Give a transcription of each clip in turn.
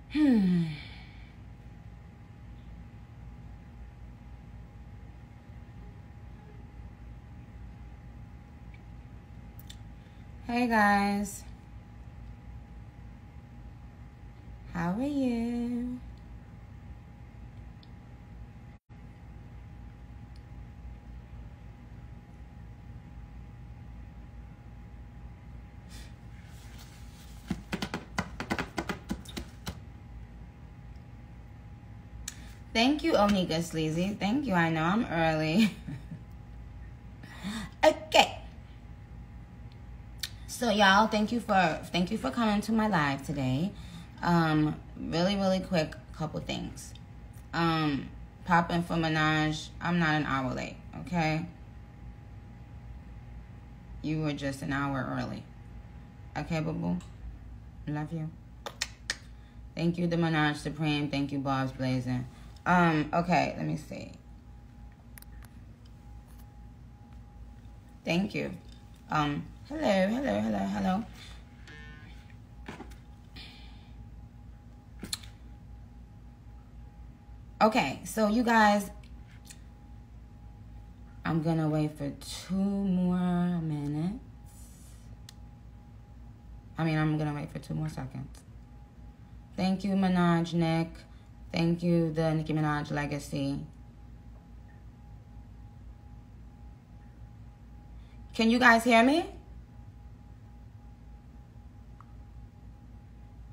Hey guys, how are you? Thank you, Onika Sleazy. Thank you. I know I'm early. Okay. So y'all, thank you for coming to my live today. Really quick couple things. Popping for Minaj. I'm not an hour late, okay? You were just an hour early. Okay, boo-boo? Love you. Thank you, the Minaj Supreme. Thank you, Bob's Blazing. Okay, let me see. Thank you. Hello. Okay, so you guys, I'm gonna wait for 2 more minutes. I'm gonna wait for 2 more seconds. Thank you, Minaj Nick. Thank you, the Nicki Minaj Legacy. Can you guys hear me?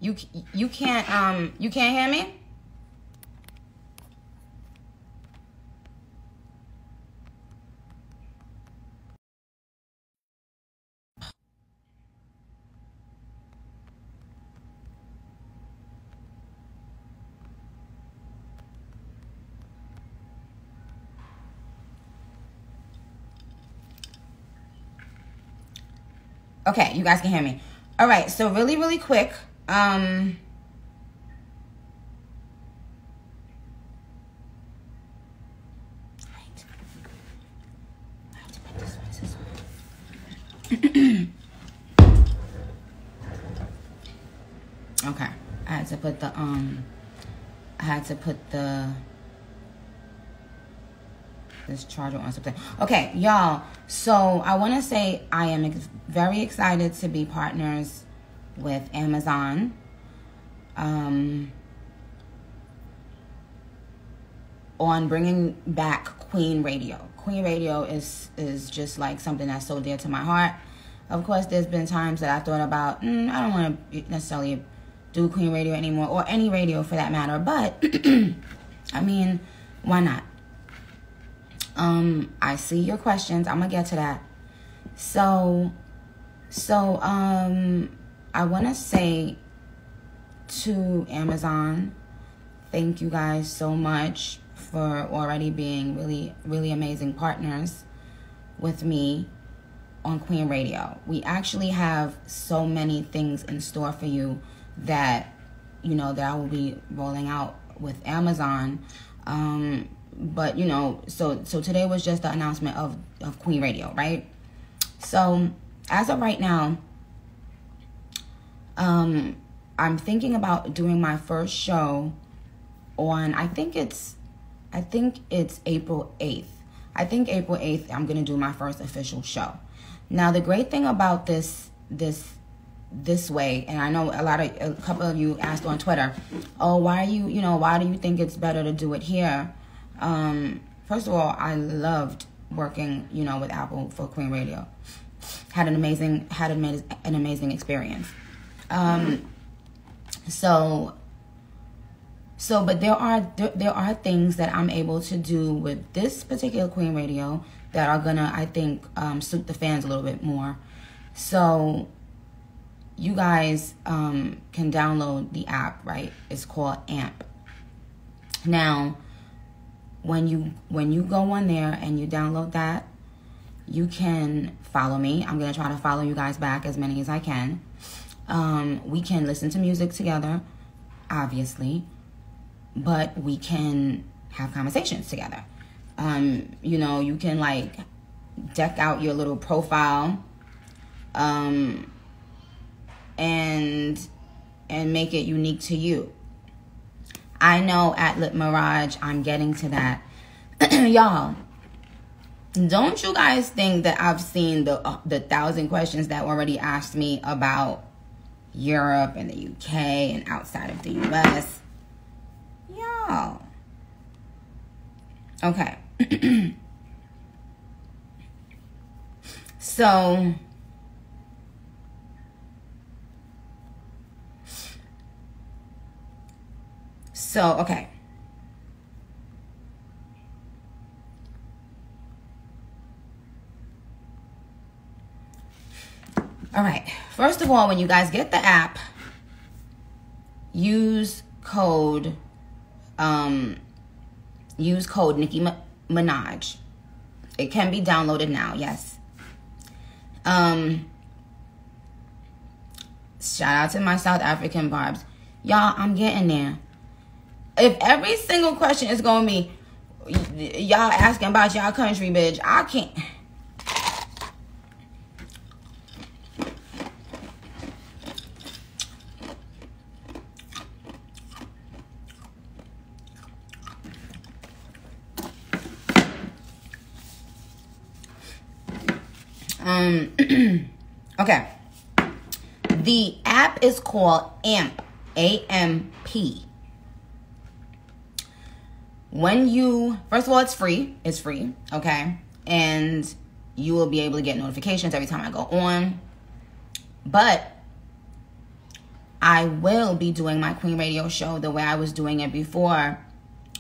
You can't hear me? Okay, you guys can hear me. All right, so really quick. Okay, I had to put this charger on something. Okay, y'all. So I want to say I am very excited to be partners with Amazon. On bringing back Queen Radio. Queen Radio is just like something that's so dear to my heart. Of course, there's been times that I thought about, I don't want to necessarily do Queen Radio anymore, or any radio for that matter. But why not? I see your questions. I'm gonna get to that. So I want to say to Amazon, thank you guys so much for already being really amazing partners with me on Queen Radio. We actually have so many things in store for you that that I will be rolling out with Amazon. But so today was just the announcement of Queen Radio, right? So as of right now, I'm thinking about doing my first show on, I think it's April 8th. I think April 8th I'm going to do my first official show. Now the great thing about this way, and I know a couple of you asked on Twitter, oh, why do you think it's better to do it here? First of all, I loved working, with Apple for Queen Radio. Had an amazing experience. But there are things that I'm able to do with this particular Queen Radio that are gonna, I think, suit the fans a little bit more. So you guys can download the app, right? It's called AMP. Now, when you go on there and you download that, you can follow me. I'm gonna try to follow you guys back, as many as I can. We can listen to music together, obviously, but we can have conversations together. You can like deck out your little profile, and make it unique to you. I know at Lit Mirage, I'm getting to that. Y'all, don't you guys think that I've seen the 1,000 questions that already asked me about Europe and the UK and outside of the US? Y'all. Okay. So, okay. All right. First of all, when you guys get the app, use code Nicki Minaj. It can be downloaded now, yes. Shout out to my South African barbs. Y'all, I'm getting there. If every single question is going to be y'all asking about y'all country, bitch, I can't. Okay. The app is called AMP. AMP. First of all, it's free. It's free, okay? And you will be able to get notifications every time I go on. But I will be doing my Queen Radio show the way I was doing it before,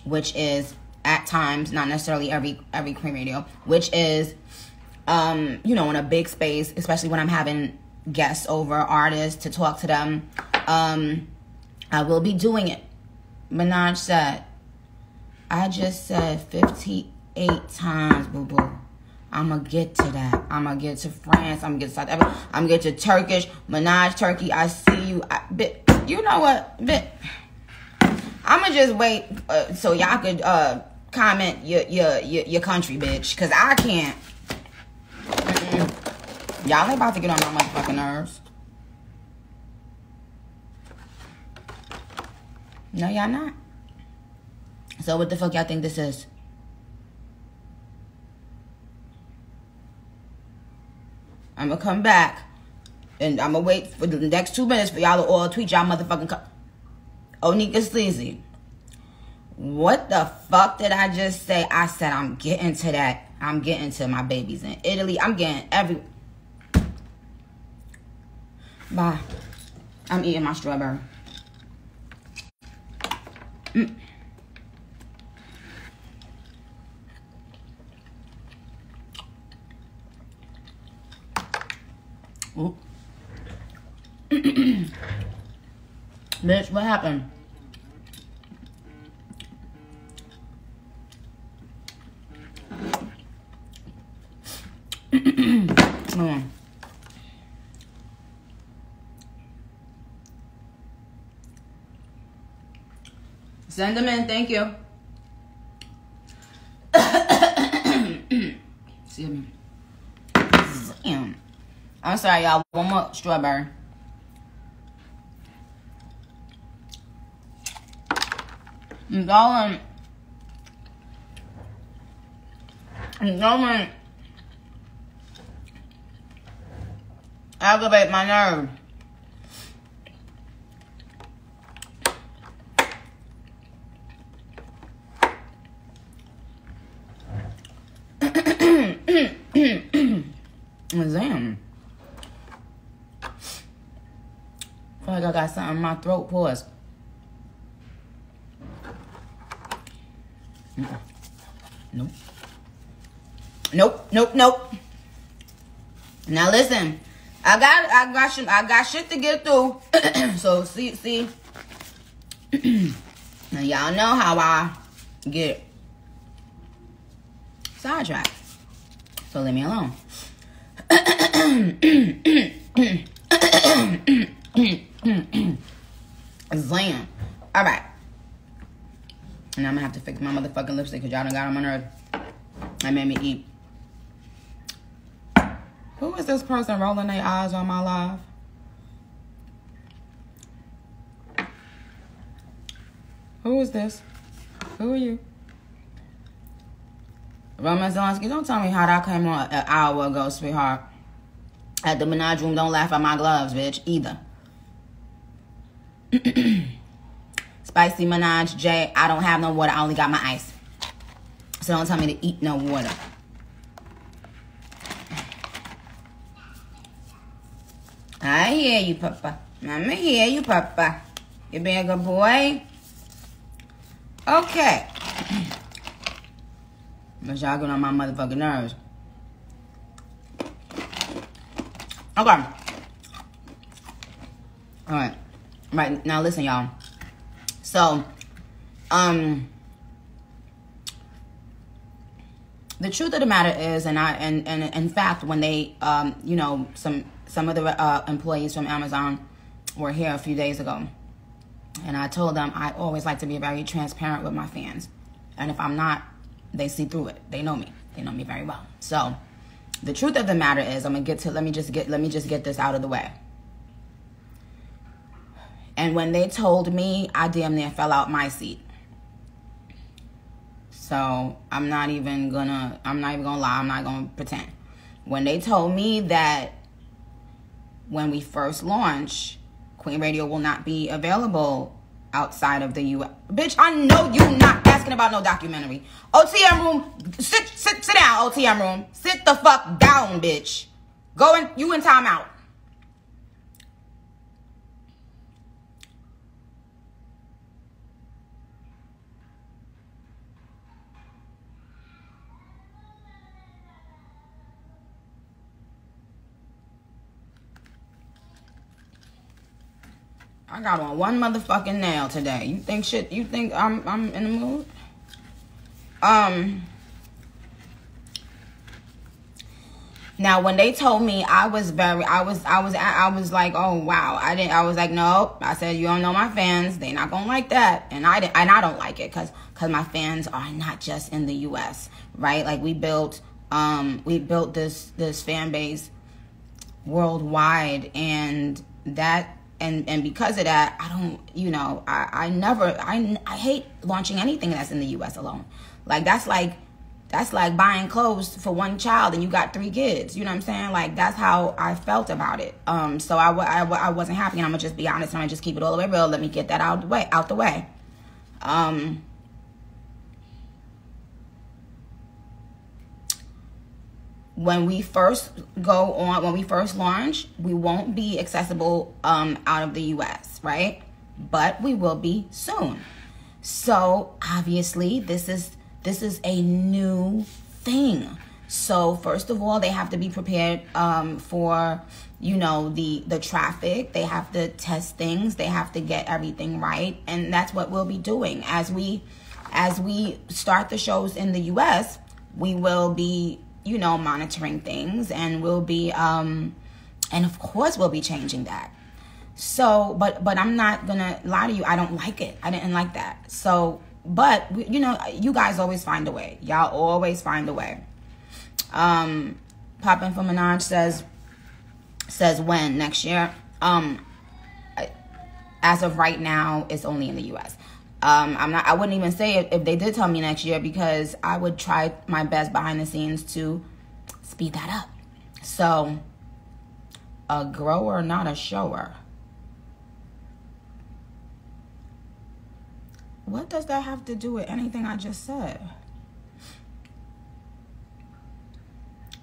which is at times, not necessarily every Queen Radio, which is, in a big space, especially when I'm having guests over, artists, to talk to them. I will be doing it. Minaj said, I just said 58 times, boo-boo. I'm going to get to that. I'm going to get to France. I'm going to get to South Africa. I'm going to get to Turkish. Minaj, Turkey, I see you. You know what? I'm going to just wait so y'all could comment your country, bitch. Because I can't. Y'all ain't about to get on my motherfucking nerves. No, y'all not. So what the fuck y'all think this is? I'm gonna come back and I'm gonna wait for the next 2 minutes for y'all to all tweet y'all motherfucking Onika Sleazy. What the fuck did I just say? I said I'm getting to that. I'm getting to my babies in Italy. I'm getting Bye. I'm eating my strawberry. Ooh. Bitch, what happened? Come on. Send them in, thank you. Excuse me. Damn. I'm sorry, y'all. One more strawberry. I'm going aggravate my nerve. Damn. I feel like I got something in my throat. Pause. Nope. Nope. Now listen, I got shit to get through. So see. Now y'all know how I get sidetracked. So leave me alone. Zam. All right. And I'm gonna have to fix my motherfucking lipstick because y'all done got on my nerve. That made me eat. Who is this person rolling their eyes on my live? Who is this? Who are you? Roman Zelensky, don't tell me how that came on an hour ago, sweetheart. At the Minaj room, don't laugh at my gloves, bitch, either. Spicy Minaj, J, I don't have no water, I only got my ice. So don't tell me to eat no water. I hear you, Papa. I'ma hear you, Papa. You being a good boy? Okay. But y'all getting on my motherfucking nerves. Okay. Alright. Right, now listen, y'all. So, the truth of the matter is, and in fact, when they, you know, some of the employees from Amazon were here a few days ago, and I told them I always like to be very transparent with my fans, and if I'm not, they see through it. They know me. They know me very well. So, the truth of the matter is, I'm gonna get to. Let me just get this out of the way. And when they told me, I damn near fell out my seat. So I'm not even gonna lie. I'm not gonna pretend. When they told me that when we first launch, Queen Radio will not be available outside of the U.S. Bitch, I know you not asking about no documentary. OTM room, sit down, OTM room. Sit the fuck down, bitch. You in timeout. I got on one motherfucking nail today. You think I'm in the mood? Now when they told me, I was like, oh wow. I was like, nope. I said, you don't know my fans. They not gonna like that. And I don't like it cause my fans are not just in the US, right? Like we built this fan base worldwide, and that and because of that, I don't, you know, I hate launching anything that's in the US alone. Like that's like buying clothes for one child and you got 3 kids. You know what I'm saying? Like that's how I felt about it. So I wasn't happy, and I'm gonna just be honest and I'm gonna just keep it all the way real. Let me get that out the way. When we first launch, we won't be accessible out of the US, right? But we will be soon. So obviously this is a new thing. So first of all, they have to be prepared for, you know, the traffic. They have to test things. They have to get everything right, and that's what we'll be doing as we start the shows in the US. We will be, you know, monitoring things, and we'll be and of course we'll be changing that. So but I'm not gonna lie to you, I don't like it. I didn't like that. So but you know, you guys always find a way. Y'all always find a way. Poppin' for Minaj says when next year. As of right now, it's only in the US. I wouldn't even say it if they did tell me next year, because I would try my best behind the scenes to speed that up. So, a grower, not a shower. What does that have to do with anything I just said?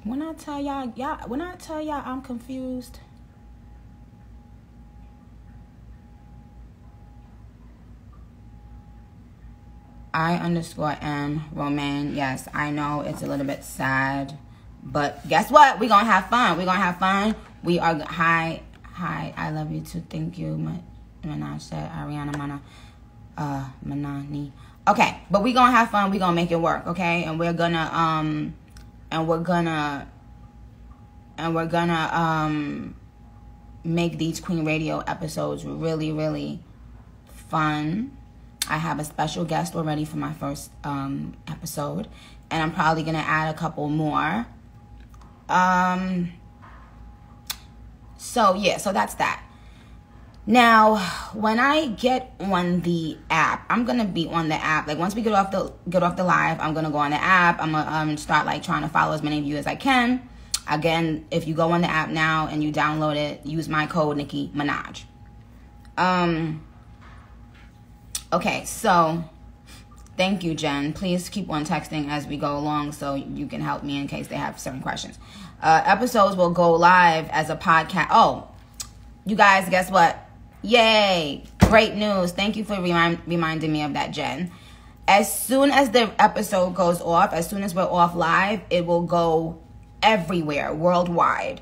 When I tell y'all I'm confused. I_M Romaine. Yes, I know it's a little bit sad, but guess what? We're gonna have fun. We're gonna have fun. We are hi. I love you too. Thank you. Minaj said Ariana Manani. Okay, but we're gonna have fun. We're gonna make it work. Okay, and we're gonna make these Queen Radio episodes really, really fun. I have a special guest already for my first episode, and I'm probably gonna add a couple more. So yeah, so that's that. Now, when I get on the app, I'm gonna be on the app. Like once we get off the live, I'm gonna go on the app. I'm gonna start like trying to follow as many of you as I can. Again, if you go on the app now and you download it, use my code Nicki Minaj. Okay, so thank you, Jen. Please keep on texting as we go along so you can help me in case they have certain questions. Episodes will go live as a podcast. Oh, you guys, guess what? Yay! Great news. Thank you for reminding me of that, Jen. As soon as the episode goes off, as soon as we're off live, it will go everywhere, worldwide,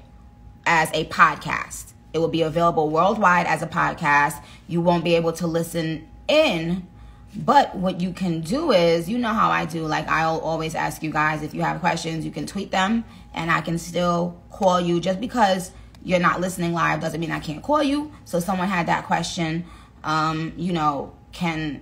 as a podcast. It will be available worldwide as a podcast. You won't be able to listen in, but what you can do is, you know how I do, like I'll always ask you guys, if you have questions, you can tweet them, and I can still call you. Just because you're not listening live doesn't mean I can't call you. So someone had that question, you know, can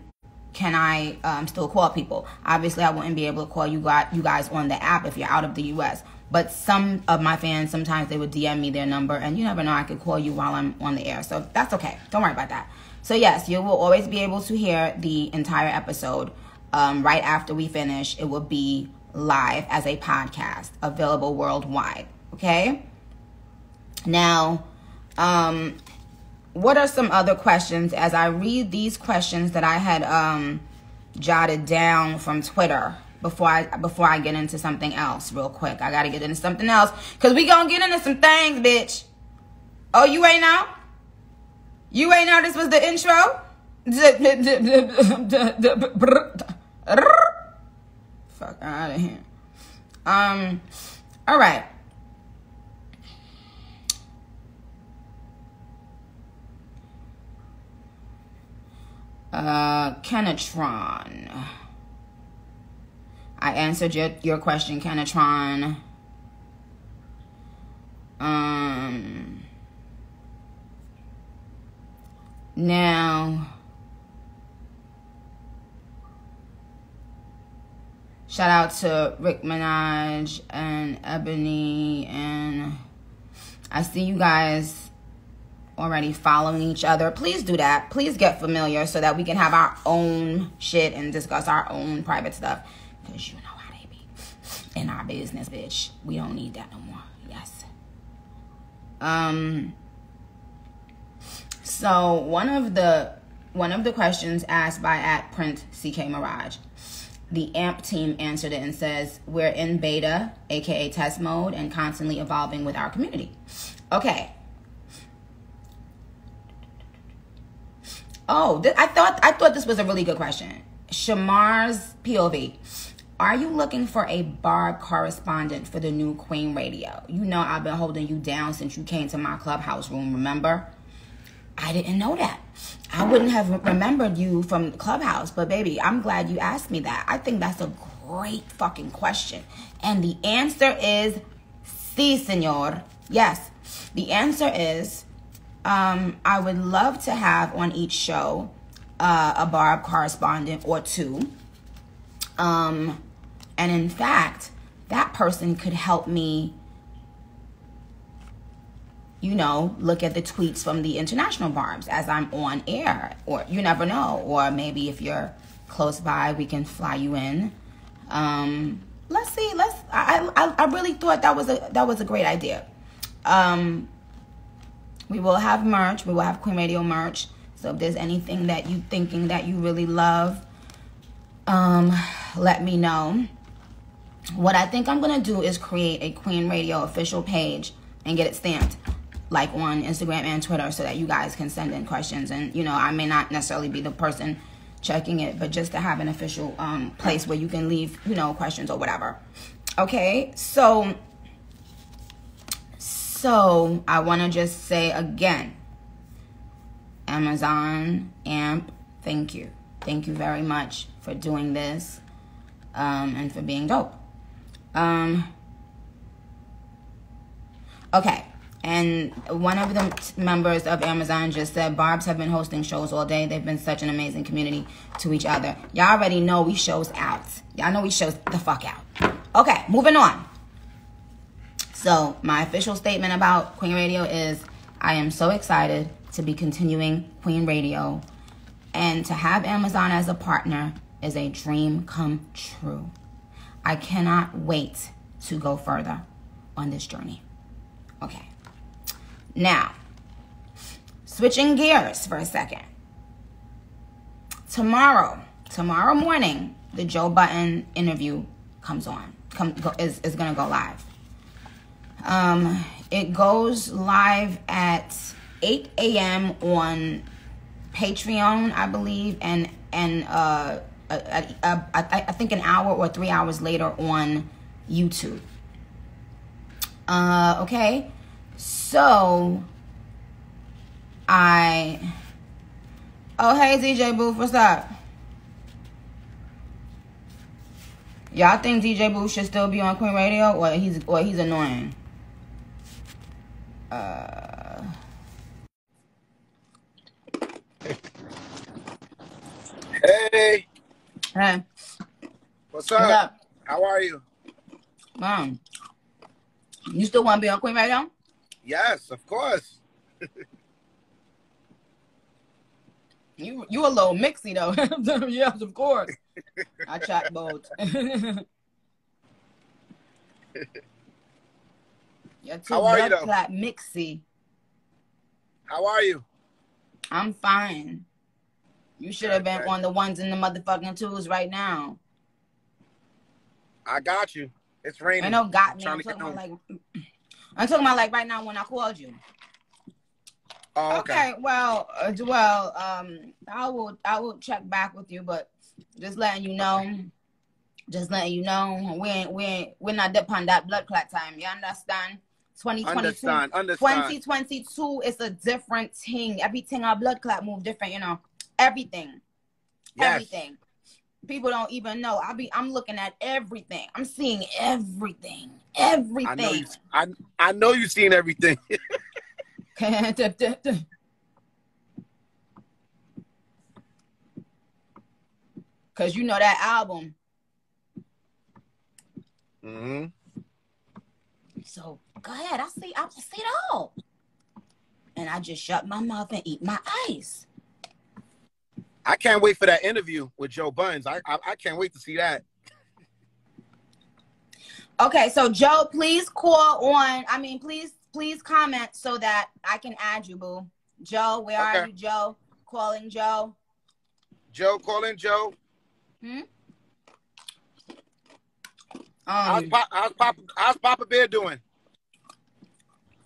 I still call people? Obviously, I wouldn't be able to call you guys on the app if you're out of the U.S., but some of my fans, sometimes they would DM me their number, and you never know, I could call you while I'm on the air. So that's okay. Don't worry about that. So yes, you will always be able to hear the entire episode right after we finish. It will be live as a podcast, available worldwide. Okay? Now, what are some other questions? As I read these questions that I had jotted down from Twitter, before I get into something else real quick. I got to get into something else because we going to get into some things, bitch. Oh, you ain't know? You ain't know this was the intro? Fuck out of here. All right. Kenatron. I answered your question, Kenatron. Now, shout out to Rick Minaj and Ebony, and I see you guys already following each other. Please do that. Please get familiar so that we can have our own shit and discuss our own private stuff. Because you know how they be in our business, bitch. We don't need that no more. Yes. So one of the questions asked by @PrintCKMirage, the AMP team answered it and says, we're in beta, aka test mode, and constantly evolving with our community. Okay. Oh, I thought this was a really good question. Shamar's POV. Are you looking for a Barb correspondent for the new Queen Radio? You know I've been holding you down since you came to my clubhouse room, remember? I didn't know that. I wouldn't have remembered you from the clubhouse, but baby, I'm glad you asked me that. I think that's a great fucking question. And the answer is, sí, señor. Yes, the answer is, I would love to have on each show a Barb correspondent or two. And in fact, that person could help me, you know, look at the tweets from the international Barbs as I'm on air. Or you never know. Or maybe if you're close by, we can fly you in. Let's see. I really thought that was a great idea. We will have merch. We will have Queen Radio merch. So if there's anything that you thinking that you really love, let me know. What I think I'm going to do is create a Queen Radio official page and get it stamped, like on Instagram and Twitter, so that you guys can send in questions. And, you know, I may not necessarily be the person checking it, but just to have an official place where you can leave, you know, questions or whatever. Okay, so I want to just say again, Amazon, AMP, thank you. Thank you very much for doing this and for being dope. Okay, and one of the members of Amazon just said, Barbs have been hosting shows all day. They've been such an amazing community to each other. Y'all already know we shows out. Y'all know we shows the fuck out. Okay, moving on. So my official statement about Queen Radio is, I am so excited to be continuing Queen Radio. And to have Amazon as a partner is a dream come true. I cannot wait to go further on this journey. Okay. Now, switching gears for a second. Tomorrow morning, the Joe Budden interview is going to go live. It goes live at 8 a.m. on Patreon, I believe, and I think an hour or 3 hours later on YouTube. Okay, so hey DJ Boof, what's up? Y'all think DJ Boof should still be on Queen Radio, or he's annoying? Hey. Hey. What's up? What's up? How are you? Mom, you still want to be on Queen Radio? Yes, of course. You a little mixy though. Yes, of course. I chat both. You're too How are you though? mixy. How are you? I'm fine. You should have been on the ones and the motherfucking twos right now. I got you. It's raining. I know got me. I'm talking about like right now when I called you. Oh, okay. Well, I will check back with you, but just letting you know, we're not depending on that blood clot time. You understand? 2022, Understand. 2022 is a different thing. Everything our blood clot move different, you know. Everything. Yes. Everything. People don't even know. I'm looking at everything. I'm seeing everything. Everything. I know you've seen everything. Cause you know that album. Mm-hmm. So go ahead. I see it all. And I just shut my mouth and eat my ice. I can't wait for that interview with Joe Budden. I can't wait to see that. Okay, so Joe, please call on. Please comment so that I can add you, boo. Joe, where are you, Joe? Calling Joe. Joe, calling Joe. How's Papa Bear doing?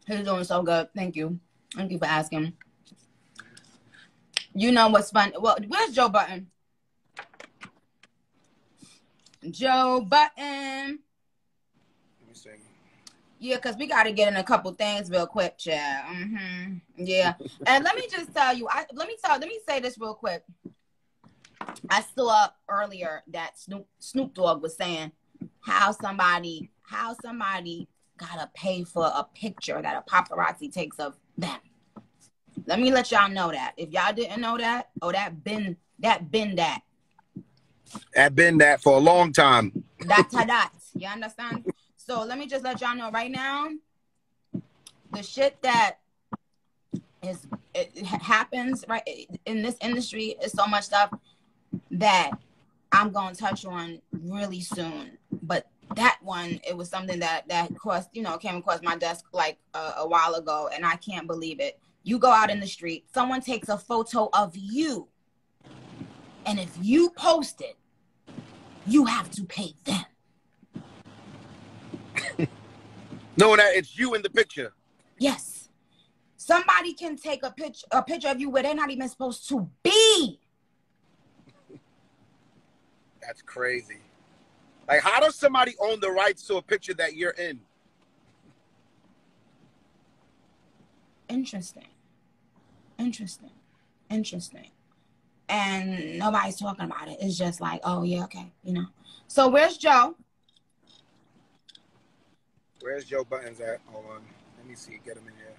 He's doing so good. Thank you. Thank you for asking. You know what's fun? Well, where's Joe Budden? Joe Budden. Let me see. Yeah, because we got to get in a couple things real quick, Chad. Yeah. And let me just tell you, let me say this real quick. I saw earlier that Snoop Dogg was saying how somebody gotta pay for a picture that a paparazzi takes of them. Let me let y'all know that. If y'all didn't know that, that been that. That been that for a long time. That. You understand? So let me just let y'all know right now, the shit that happens right in this industry is so much stuff that I'm gonna touch on really soon. But that one, it was something that came across my desk like a while ago, and I can't believe it. You go out in the street, someone takes a photo of you, and if you post it, you have to pay them. Knowing that it's you in the picture. Yes. Somebody can take a picture of you where they're not even supposed to be. That's crazy. Like, how does somebody own the rights to a picture that you're in? Interesting. And nobody's talking about it. It's just like, oh, yeah, okay, you know. So where's Joe? Where's Joe Budden's at? Hold on. Let me see. Get him in here.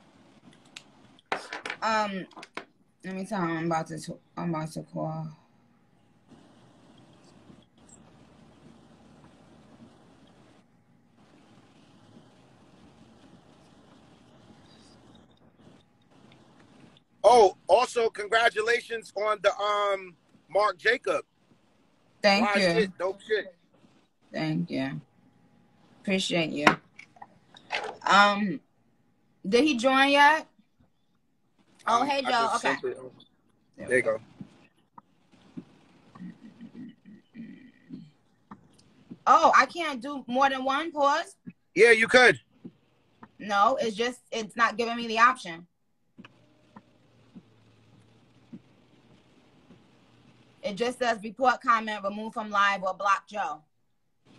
Let me tell him I'm about to call. Oh, also congratulations on the Mark Jacob. Thank you. Shit, dope shit. Thank you. Appreciate you. Did he join yet? Oh, hey, Joe. Okay. There you go. Oh, I can't do more than one pause? Yeah, you could. No, it's not giving me the option. It just says report comment, remove from live, or block Joe. Which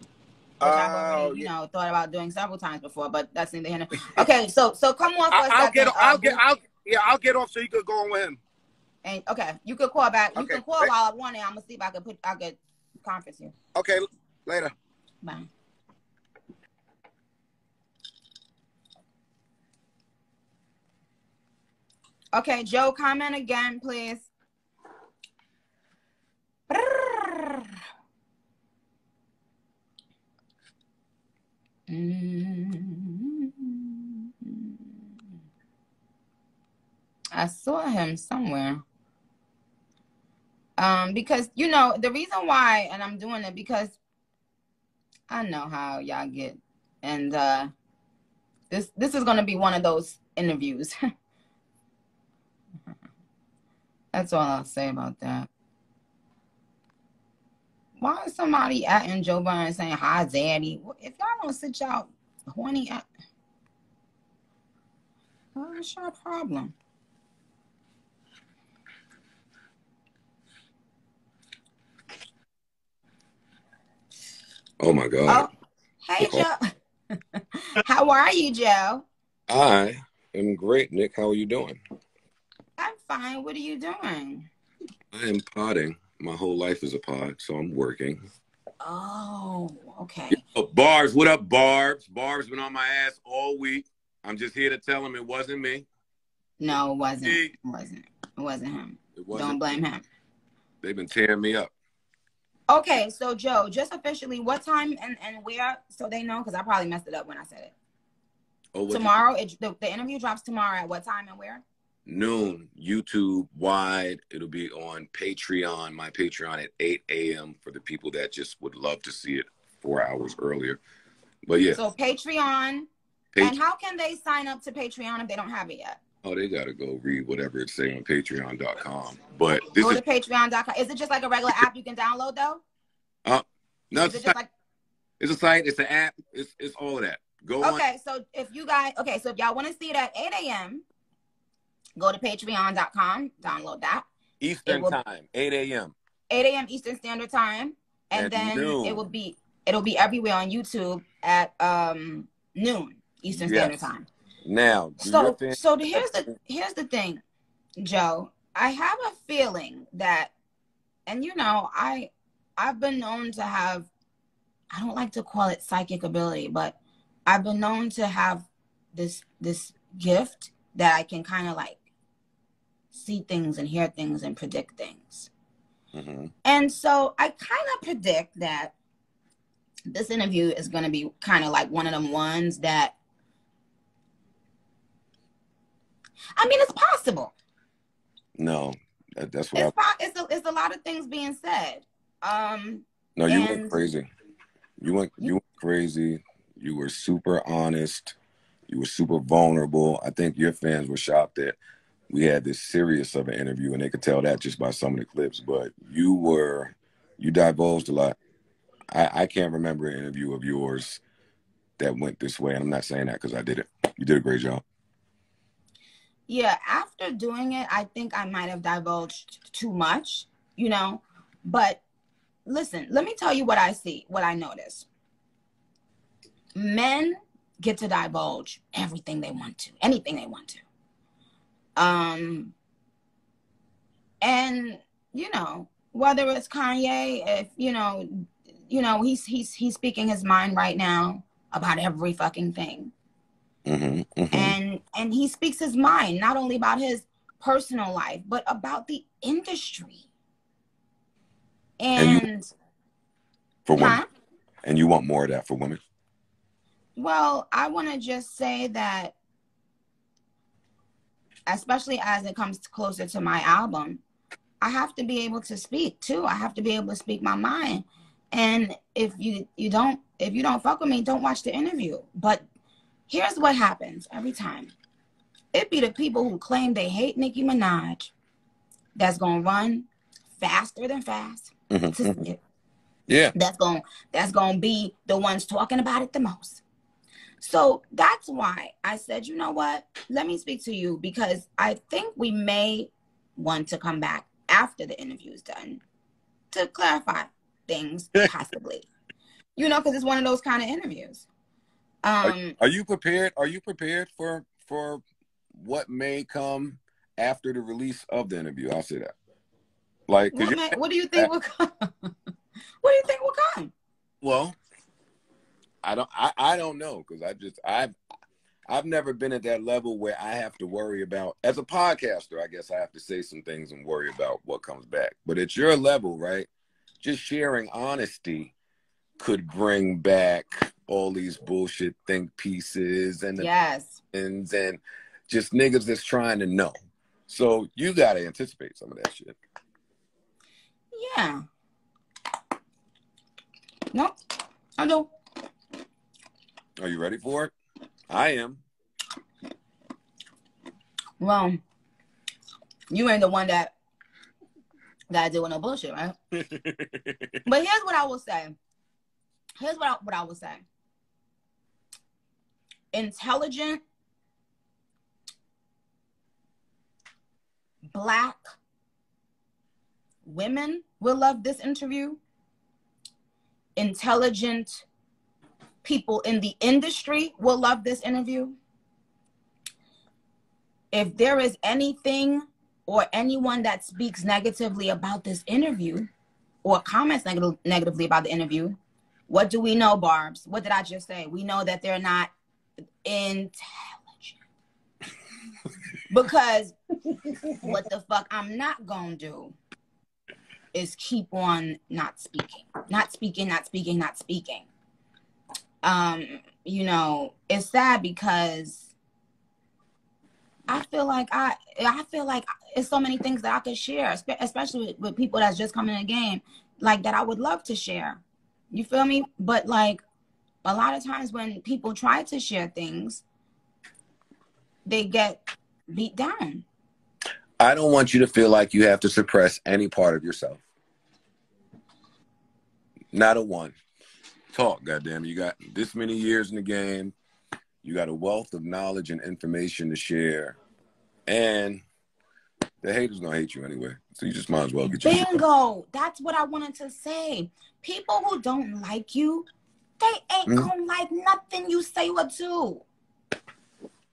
I've already, thought about doing several times before, but that's neither here nor there. Okay, so come on for a second. I'll get off so you could go on with him. And okay, you could call back. You can call while I'm on it. I'm gonna see if I could conference you. Okay, later. Bye. Okay, Joe, comment again, please. I saw him somewhere. Because the reason why, and I'm doing it because I know how y'all get, and this is gonna be one of those interviews. That's all I'll say about that. Why is somebody atting Joe Biden saying hi, Zaddy? If y'all don't sit y'all horny at, what's your problem? Oh my God. Oh, hey, Joe. How are you, Joe? I am great, Nick. How are you doing? I'm fine. What are you doing? I am podding. My whole life is a pod, so I'm working. Oh, okay. Yo, Barbs, what up, Barbs? Barb's been on my ass all week. I'm just here to tell him it wasn't me. No, it wasn't. It wasn't him. Don't blame him. They've been tearing me up. Okay, so Joe, just officially, what time and where, so they know, because I probably messed it up when I said it. Oh, tomorrow, the interview drops tomorrow at what time and where? Noon, YouTube wide. It'll be on Patreon, my Patreon at 8 a.m. for the people that just would love to see it 4 hours earlier. But yeah. So Patreon. And how can they sign up to Patreon if they don't have it yet? Oh, they got to go read whatever it's saying on patreon.com. But go to patreon.com. Is it just like a regular app you can download though? No, it's just like it's a site, it's an app, it's all of that. Go on. Okay, so if y'all want to see it at 8 a.m., go to patreon.com, download that. Eastern time, 8 a.m. 8 a.m. Eastern Standard Time. And then it'll be everywhere on YouTube at noon Eastern Standard Time. Now, so here's the thing, Joe. I have a feeling that, and I've been known to have, I don't like to call it psychic ability, but I've been known to have this gift that I can kind of like see things and hear things and predict things. Mm-hmm. And so I kind of predict that this interview is going to be kind of like one of them ones that, I mean, it's possible. No, that's what it's a lot of things being said. No, you went crazy. You went crazy. You were super honest. You were super vulnerable. I think your fans were shocked that we had this serious of an interview, and they could tell that just by some of the clips. But you divulged a lot. I can't remember an interview of yours that went this way. And I'm not saying that because I did it. You did a great job. Yeah, after doing it, I think I might have divulged too much, But listen, let me tell you what I see, what I notice. Men get to divulge everything they want to, anything they want to. And whether it's Kanye, if he's speaking his mind right now about every fucking thing. Mm-hmm, mm-hmm. And he speaks his mind not only about his personal life but about the industry. And for women, and you want more of that for women? Well, I want to just say that especially as it comes closer to my album, I have to be able to speak too. I have to be able to speak my mind. And if you don't fuck with me, don't watch the interview. But here's what happens every time. It be the people who claim they hate Nicki Minaj that's gonna run faster than fast to see it. Yeah. That's gonna be the ones talking about it the most. So that's why I said, you know what? Let me speak to you, because I think we may want to come back after the interview is done to clarify things, possibly. You know, because it's one of those kind of interviews. Are you prepared? Are you prepared for what may come after the release of the interview? I'll say that. Like, what do you think will come? What do you think will come? Well, I don't know, because I've never been at that level where I have to worry about, as a podcaster, I guess I have to say some things and worry about what comes back. But at your level, right, just sharing honesty could bring back all these bullshit think pieces and and just niggas that's trying to know. So you got to anticipate some of that shit. Yeah. Nope. I do. Are you ready for it? I am. Well, you ain't the one that doing no bullshit, right? But here's what I will say. Here's what I will say. Intelligent Black women will love this interview. Intelligent people in the industry will love this interview. If there is anything or anyone that speaks negatively about this interview or comments negatively about the interview, what do we know, Barbs? What did I just say? We know that they're not intelligent. Because what the fuck I'm not gonna do is keep on not speaking. You know, it's sad because I feel like it's so many things that I could share, especially with people that's just coming in the game, like that I would love to share. You feel me? But like a lot of times when people try to share things, they get beat down. I don't want you to feel like you have to suppress any part of yourself. Not a one. Talk, goddamn. You got this many years in the game. You got a wealth of knowledge and information to share. And the haters gonna hate you anyway. So you just might as well get your bingo. That's what I wanted to say. People who don't like you, they ain't gonna like nothing you say or do.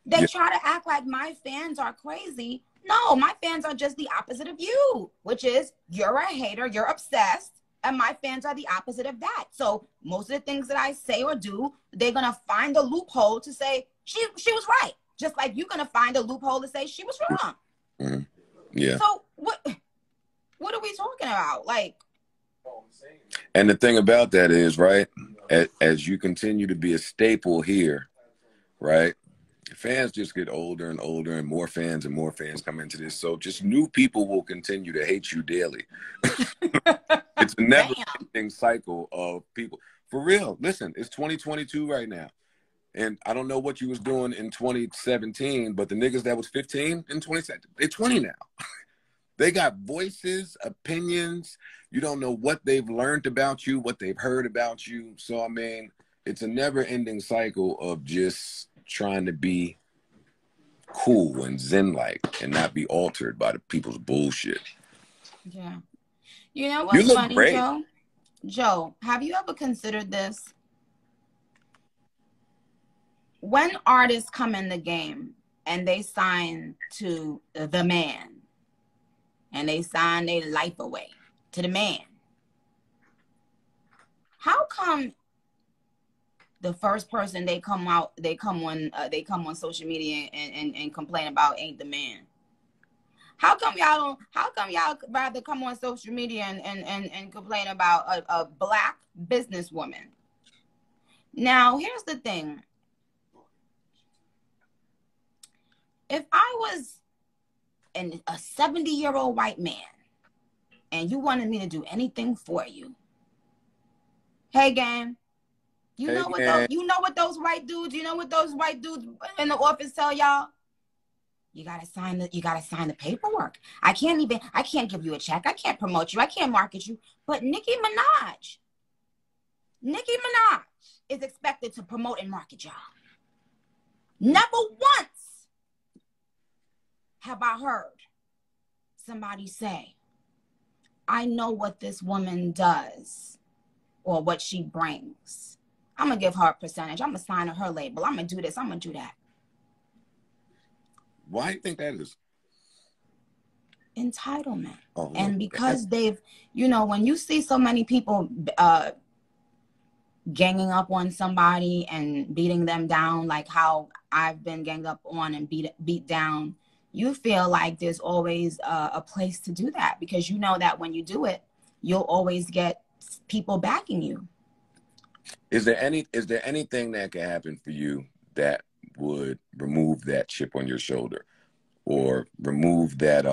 They try to act like my fans are crazy. No, my fans are just the opposite of you, which is you're a hater, you're obsessed, and my fans are the opposite of that. So most of the things that I say or do, they're going to find a loophole to say she was right. Just like you're going to find a loophole to say she was wrong. Mm-hmm. Yeah. So what are we talking about? Like, and the thing about that is, right, as you continue to be a staple here, right, fans just get older and older, and more fans come into this. So just new people will continue to hate you daily. It's a never-ending cycle of people. For real, listen, it's 2022 right now. And I don't know what you was doing in 2017, but the niggas that was 15 in 2017, they're 20 now. They got voices, opinions. You don't know what they've learned about you, what they've heard about you. So, I mean, it's a never-ending cycle of just trying to be cool and zen-like and not be altered by the people's bullshit. Yeah. You know what's funny, great. Joe? Joe, have you ever considered this? When artists come in the game and they sign to the man and they sign their life away to the man, how come the first person they come on social media and complain about ain't the man? How come y'all rather come on social media and complain about a Black businesswoman? Now, here's the thing. If I was and a 70-year-old white man, and you wanted me to do anything for you. Hey, gang. You know what those white dudes in the office tell y'all? You gotta sign the paperwork. I can't give you a check. I can't promote you. I can't market you. But Nicki Minaj is expected to promote and market y'all. Never once have I heard somebody say, I know what this woman does or what she brings. I'm going to give her a percentage. I'm going to sign her label. I'm going to do this. I'm going to do that. Why do you think that is? Entitlement. Oh, and because they've, when you see so many people ganging up on somebody and beating them down, like how I've been ganged up on and beat down, you feel like there's always a place to do that, because you know that when you do it, you'll always get people backing you. Is there anything that can happen for you that would remove that chip on your shoulder, or remove that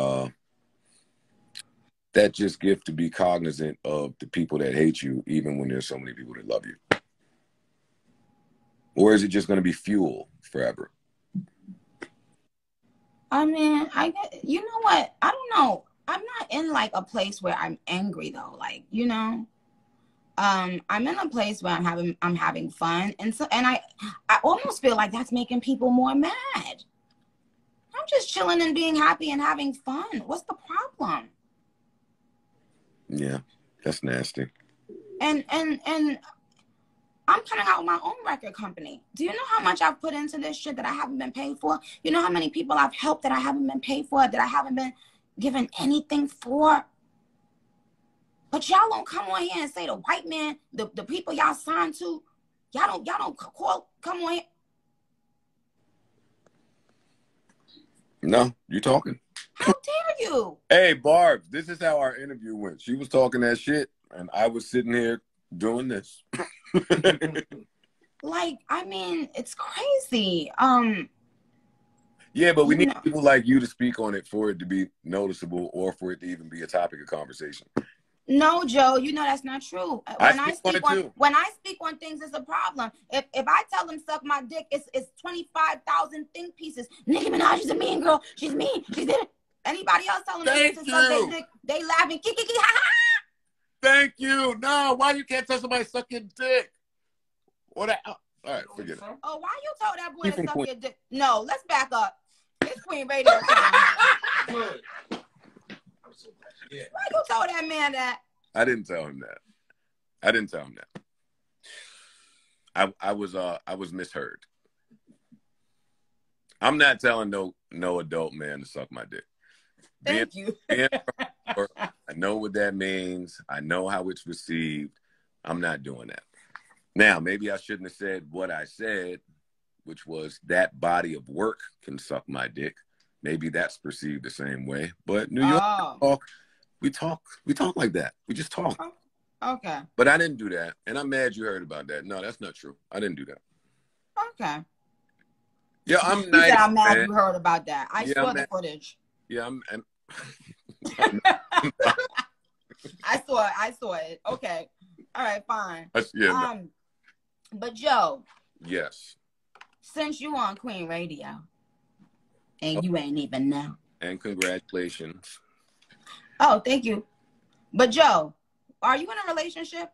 that just gift to be cognizant of the people that hate you, even when there's so many people that love you? Or is it just going to be fuel forever? I mean, you know what? I don't know. I'm not in like a place where I'm angry though. Like, I'm in a place where I'm having fun. And I almost feel like that's making people more mad. I'm just chilling and being happy and having fun. What's the problem? Yeah, that's nasty. And I'm coming out with my own record company. Do you know how much I've put into this shit that I haven't been paid for? You know how many people I've helped that I haven't been paid for, that I haven't been given anything for? But y'all don't come on here and say the white man, the people y'all signed to, y'all don't come on here. No, you talking. How dare you? Hey, Barbs, this is how our interview went. She was talking that shit, and I was sitting here doing this. Like, I mean, it's crazy. Yeah, but we need people like you to speak on it for it to be noticeable, or for it to even be a topic of conversation. No, Joe, that's not true. When I speak on things, it's a problem. If I tell them suck my dick, it's 25,000 think pieces. Nicki Minaj is a mean girl. She's mean. She did it. Anybody else tell them to suck their dick, they laughing. Kiki, ha ha. Thank you. No, why you can't tell somebody suck your dick? All right, forget it. Oh, why you told that boy to suck your dick? No, let's back up. It's Queen Radio time. Good. Yeah. Why you told that man that? I didn't tell him that. I was misheard. I'm not telling no adult man to suck my dick. Thank you. I know what that means. I know how it's received. I'm not doing that. Now, maybe I shouldn't have said what I said, which was that body of work can suck my dick. Maybe that's perceived the same way. But New York, we talk like that. We just talk. Okay. But I didn't do that. And I'm mad you heard about that. No, that's not true. I didn't do that. Okay. Yeah, I'm nice. I'm mad you heard about that. I saw the footage. Yeah, I saw it. Okay. All right, fine. But Joe. Yes. Since you on Queen Radio and you ain't even know. And congratulations. Oh, thank you. But Joe, are you in a relationship?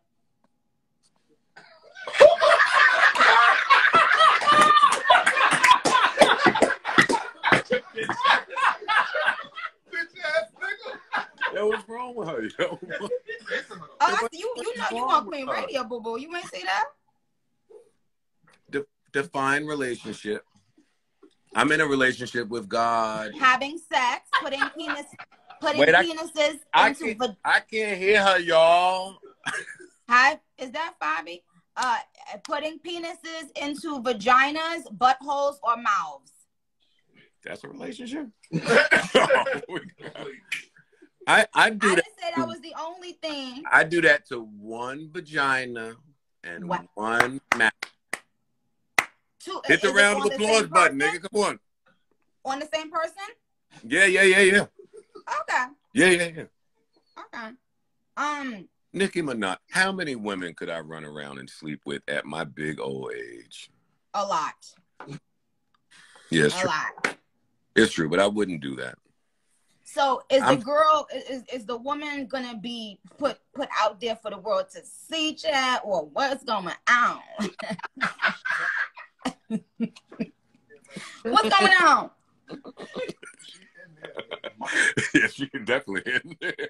Yo, what's wrong with her? Yo? You know you on Queen Radio, boo boo. You ain't say that? Define relationship. I'm in a relationship with God. Having sex, putting penises into. I can't hear her, y'all. Hi, is that Fabi? Putting penises into vaginas, buttholes, or mouths. That's a relationship. I do that. I didn't say that was the only thing. I do that to one vagina and one mouth. Hit the round of applause button, nigga. Come on. On the same person? Yeah. Okay. Yeah. Okay. Nicki Minaj. How many women could I run around and sleep with at my big old age? A lot. Yeah, it's a true. lot. It's true, but I wouldn't do that. So is the woman gonna be put out there for the world to see, Chad, or what's going on? What's going on? Yeah, she can definitely in there.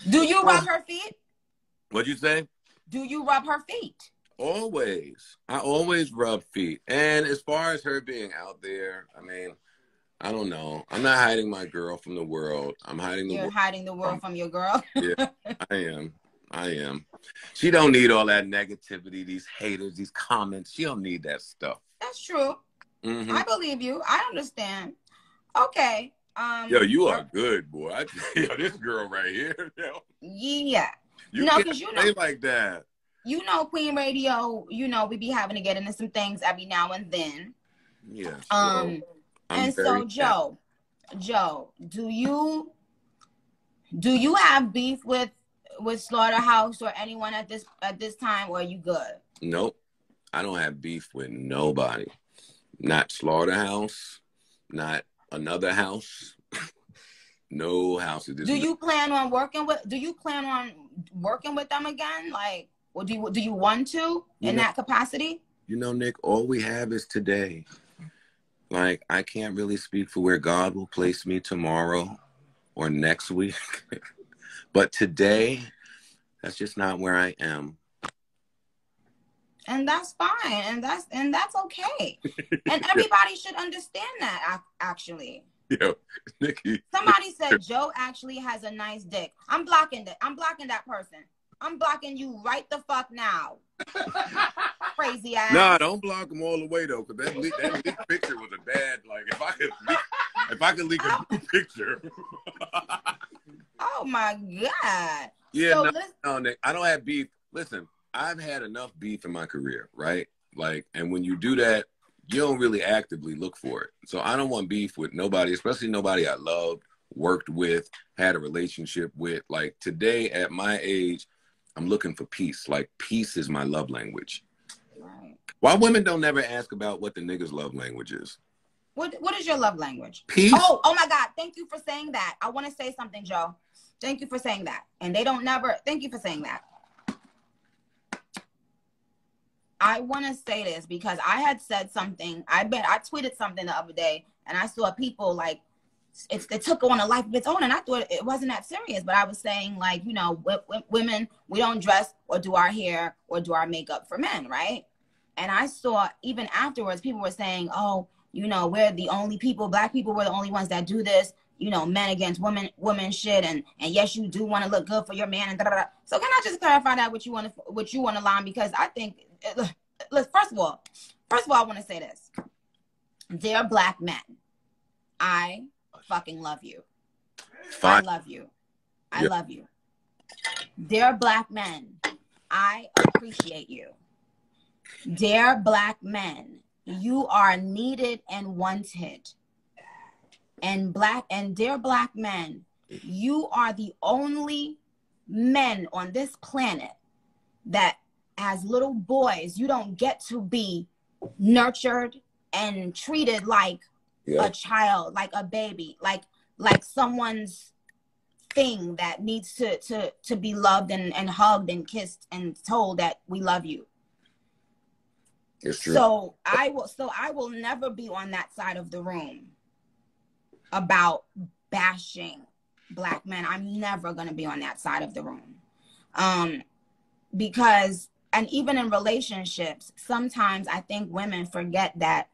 Do you rub her feet? What'd you say? Do you rub her feet? Always. I always rub feet. And as far as her being out there, I mean, I don't know. I'm not hiding my girl from the world. I'm hiding the world. You're hiding the world from your girl? Yeah, I am. She don't need all that negativity, these haters, these comments. She don't need that stuff. That's true. Mm-hmm. I believe you. I understand. Okay. Yo, you are good, boy. Yo, this girl right here. Yo. Yeah. You can't play like that. You know, Queen Radio, we be having to get into some things every now and then. Yes. And so, Joe, do you have beef with Slaughterhouse or anyone at this time, or are you good? Nope. I don't have beef with nobody. Not Slaughterhouse, not another house. No houses. Do you plan on working with them again? Like, or do you want to in that capacity? You know, Nick, all we have is today. Like, I can't really speak for where God will place me tomorrow or next week. But today, that's just not where I am. And that's fine. And that's okay. And everybody should understand that, actually. Yo, Nicki. Somebody said Joe actually has a nice dick. I'm blocking that person. I'm blocking you right the fuck now. Crazy ass. Nah, don't block them all the way though, because that leak picture was a bad. Like if I could leak a picture. Oh my God. Yeah, so no, Nick, I don't have beef. Listen, I've had enough beef in my career, right? Like, and when you do that, you don't really actively look for it. So I don't want beef with nobody, especially nobody I loved, worked with, had a relationship with. Like today at my age, I'm looking for peace. Like peace is my love language. Right. Why women don't never ask about what the niggas' love language is? What is your love language? Peace. Oh my God. Thank you for saying that. I want to say something, Joe. Thank you for saying that. And thank you for saying that. I want to say this because I had said something. I tweeted something the other day and I saw people like, it took on a life of its own, and I thought it wasn't that serious. But I was saying, like, women, we don't dress or do our hair or do our makeup for men, right? And I saw even afterwards, people were saying, oh, we're the only people, black people, we're the only ones that do this, men against women shit, and yes, you do want to look good for your man, and da-da-da. So can I just clarify that what you want to line? Because I think, look, first of all, I want to say this. Dear black men, I fucking love you. Fine. I love you. I love you. Dear black men, I appreciate you. Dear black men, you are needed and wanted. And dear black men, you are the only men on this planet that as little boys, you don't get to be nurtured and treated like a child, like a baby, like someone's thing that needs to be loved and hugged and kissed and told that we love you. It's true. So I will never be on that side of the room about bashing black men. I'm never going to be on that side of the room. Because, and even in relationships, sometimes I think women forget that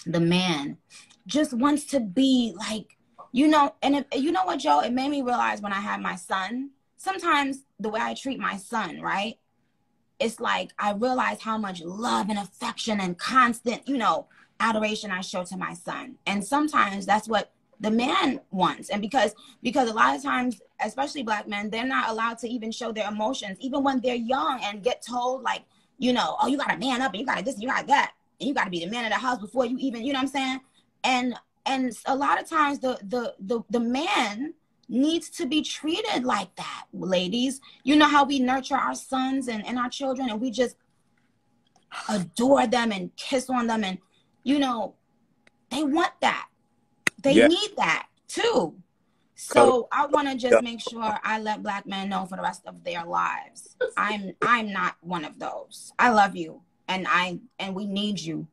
the man just wants to be like, and you know what, Joe, it made me realize when I had my son, sometimes the way I treat my son, right? It's like, I realize how much love and affection and constant, adoration I show to my son. And sometimes that's what the man wants. And because a lot of times, especially black men, they're not allowed to even show their emotions, even when they're young, and get told like, oh, you got to man up and you got to this and you got that. And you got to be the man of the house before you even, you know what I'm saying? And and a lot of times the man needs to be treated like that, ladies. You know how we nurture our sons and our children, and we just adore them and kiss on them, and you know, they want that. They need that too. So I want to just make sure I let Black men know for the rest of their lives, I'm not one of those. I love you, and we need you.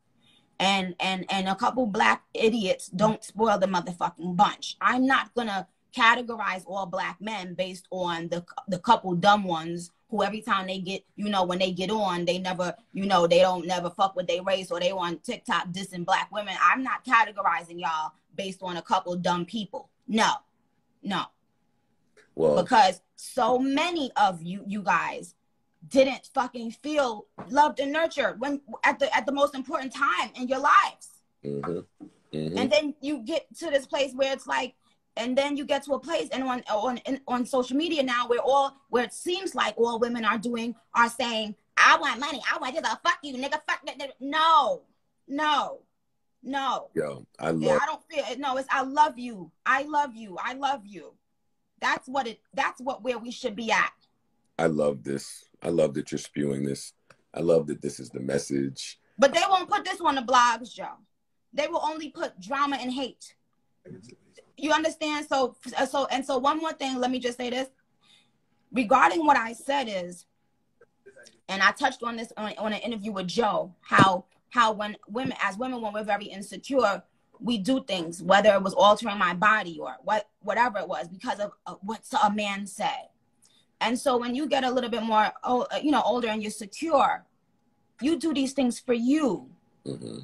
And a couple Black idiots don't spoil the motherfucking bunch. I'm not gonna categorize all Black men based on the couple dumb ones who every time they get, you know, when they get on, they never, you know, they don't never fuck with their race, or they on TikTok dissing Black women. I'm not categorizing y'all based on a couple dumb people. No. Well, because so many of you guys didn't fucking feel loved and nurtured when at the most important time in your lives. And then you get to this place where it's like, and then you get to a place and on social media now where it seems like all women are saying, I want money, I want this, fuck you, nigga, fuck that, nigga. No. Yo, I don't feel it. No, it's I love you. That's where we should be at. I love this. I love that you're spewing this. I love that this is the message. But they won't put this on the blogs, Joe. They will only put drama and hate. You understand? So one more thing, let me just say this. Regarding what I said is, and I touched on this on an interview with Joe, how when women, when we're very insecure, we do things, whether it was altering my body or whatever it was, because of what a man said. And so when you get a little bit more, older and you're secure, you do these things for you.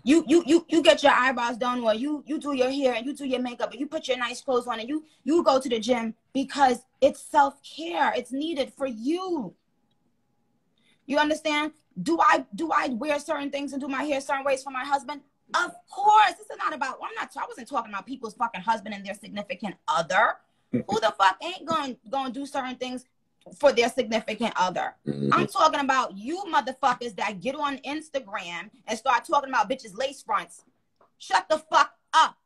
You get your eyebrows done, or you do your hair and you do your makeup, and you put your nice clothes on, and you go to the gym because it's self-care. It's needed for you. You understand? Do I wear certain things and do my hair certain ways for my husband? Of course. This is not about, I wasn't talking about people's fucking husband and their significant other. Who the fuck ain't going to do certain things for their significant other? I'm talking about you motherfuckers that get on Instagram and start talking about bitches' lace fronts. Shut the fuck up.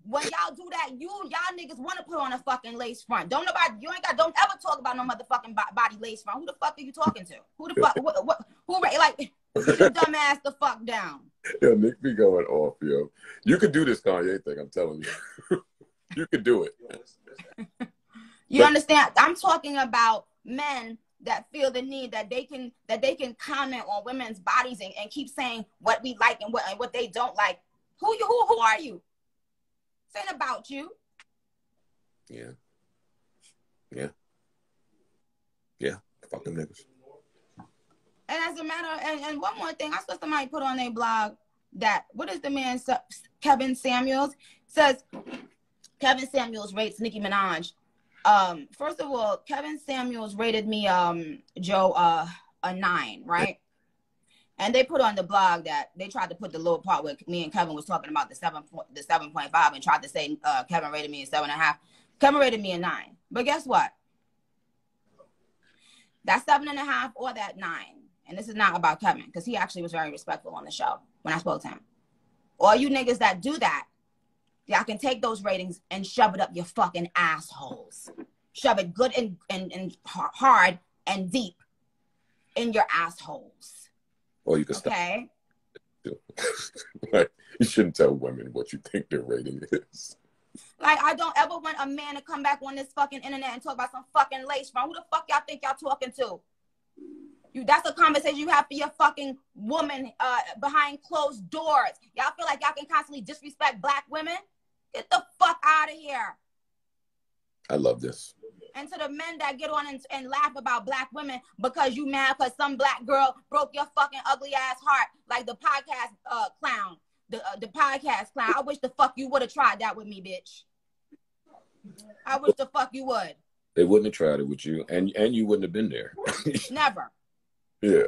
When y'all do that, y'all niggas want to put on a fucking lace front. Don't ever talk about no motherfucking body lace front. Who the fuck are you talking to? Who the fuck, sit your dumb ass the fuck down. Yo, Nick be going off, yo. You could do this Kanye thing, I'm telling you. You could do it. You understand? I'm talking about men that feel the need that they can comment on women's bodies and keep saying what we like and what they don't like. Who are you? This ain't about you. Yeah. Fuck them niggas. And as a matter, and one more thing, I saw somebody put on their blog that, what is the man, Kevin Samuels, says Kevin Samuels rates Nicki Minaj. First of all, Kevin Samuels rated me, Joe, a 9, right? And they put on the blog that they tried to put the little part where me and Kevin was talking about the 7.5 and tried to say Kevin rated me a 7.5. Kevin rated me a 9. But guess what? That 7.5 or that 9. And this is not about Kevin, because he actually was very respectful on the show when I spoke to him. All you niggas that do that, y'all can take those ratings and shove it up your fucking assholes. Shove it good and hard and deep in your assholes. Or you can stop. Okay? Like, you shouldn't tell women what you think their rating is. Like, I don't ever want a man to come back on this fucking internet and talk about some fucking lace front. Who the fuck y'all think y'all talking to? That's a conversation you have for your fucking woman behind closed doors. Y'all feel like y'all can constantly disrespect black women? Get the fuck out of here. I love this. And to the men that get on and laugh about black women because you mad because some black girl broke your fucking ugly ass heart, like the podcast clown. The podcast clown. I wish the fuck you would have tried that with me, bitch. I wish the fuck you would. They wouldn't have tried it with you, and you wouldn't have been there. Never. Yeah.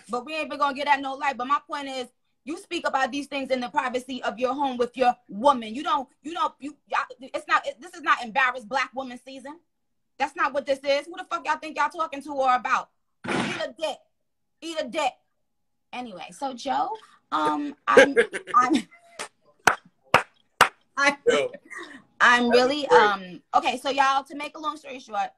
But we ain't been gonna get at no light. But my point is, you speak about these things in the privacy of your home with your woman. This is not embarrassed black woman season. That's not what this is. Who the fuck y'all think y'all talking to or about? Eat a dick. Anyway, so Joe, I'm I'm really okay. So y'all, to make a long story short,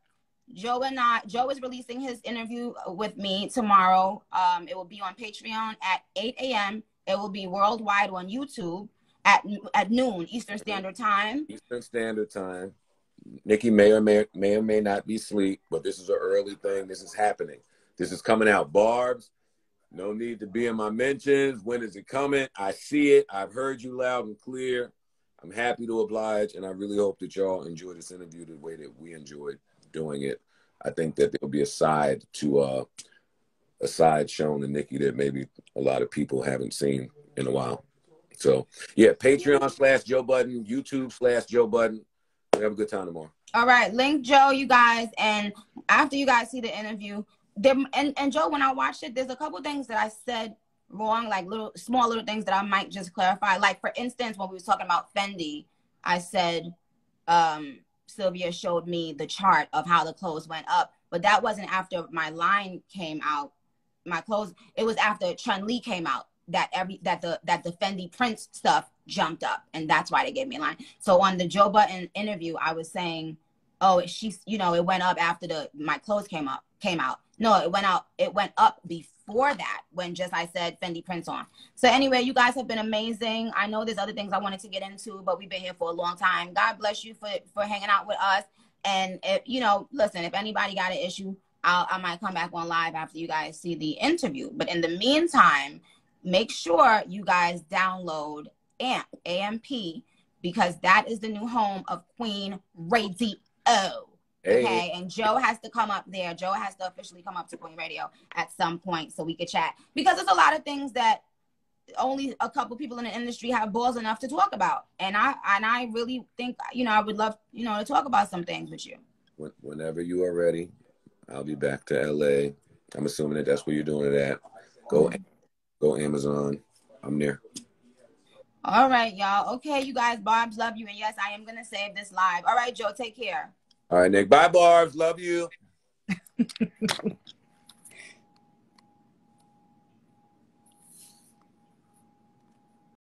Joe is releasing his interview with me tomorrow. It will be on Patreon at 8 a.m. It will be worldwide on YouTube at noon Eastern Standard Time. Eastern Standard Time. Nicki may or may not be asleep, but this is an early thing. This is happening. This is coming out. Barbs, no need to be in my mentions. When is it coming? I see it. I've heard you loud and clear. I'm happy to oblige, and I really hope that y'all enjoy this interview the way that we enjoyed doing it. I think that there'll be a side shown to Nicki that maybe a lot of people haven't seen in a while. So, yeah, Patreon/Joe Budden, YouTube/Joe Budden. We have a good time tomorrow. All right, link Joe, you guys, and after you guys see the interview, and Joe, when I watched it, there's a couple things that I said wrong, like small little things that I might just clarify. Like, for instance, when we was talking about Fendi, I said Sylvia showed me the chart of how the clothes went up, but that wasn't after my line came out. My clothes, it was after Chun-Li came out that the Fendi Prince stuff jumped up, and that's why they gave me a line. So on the Joe Budden interview, I was saying, oh, it went up after my clothes came out. No, it went up before that, when just I said Fendi Prince on. So anyway, you guys have been amazing. I know there's other things I wanted to get into, but we've been here for a long time. God bless you for hanging out with us. And if, listen, if anybody got an issue, I might come back on live after you guys see the interview. But in the meantime, make sure you guys download AMP, A-M-P, because that is the new home of Queen Radio. Okay, hey. And Joe has to come up there. Joe has to officially come up to Queen Radio at some point so we could chat, because there's a lot of things that only a couple people in the industry have balls enough to talk about, and I really think I would love to talk about some things with you. Whenever you are ready, I'll be back to LA. I'm assuming that's where you're doing it at. Go Amazon. I'm there. All right, y'all. Okay, you guys. Barbs, love you, and yes, I am gonna save this live. All right, Joe, take care. All right, Nick. Bye, Barbs. Love you.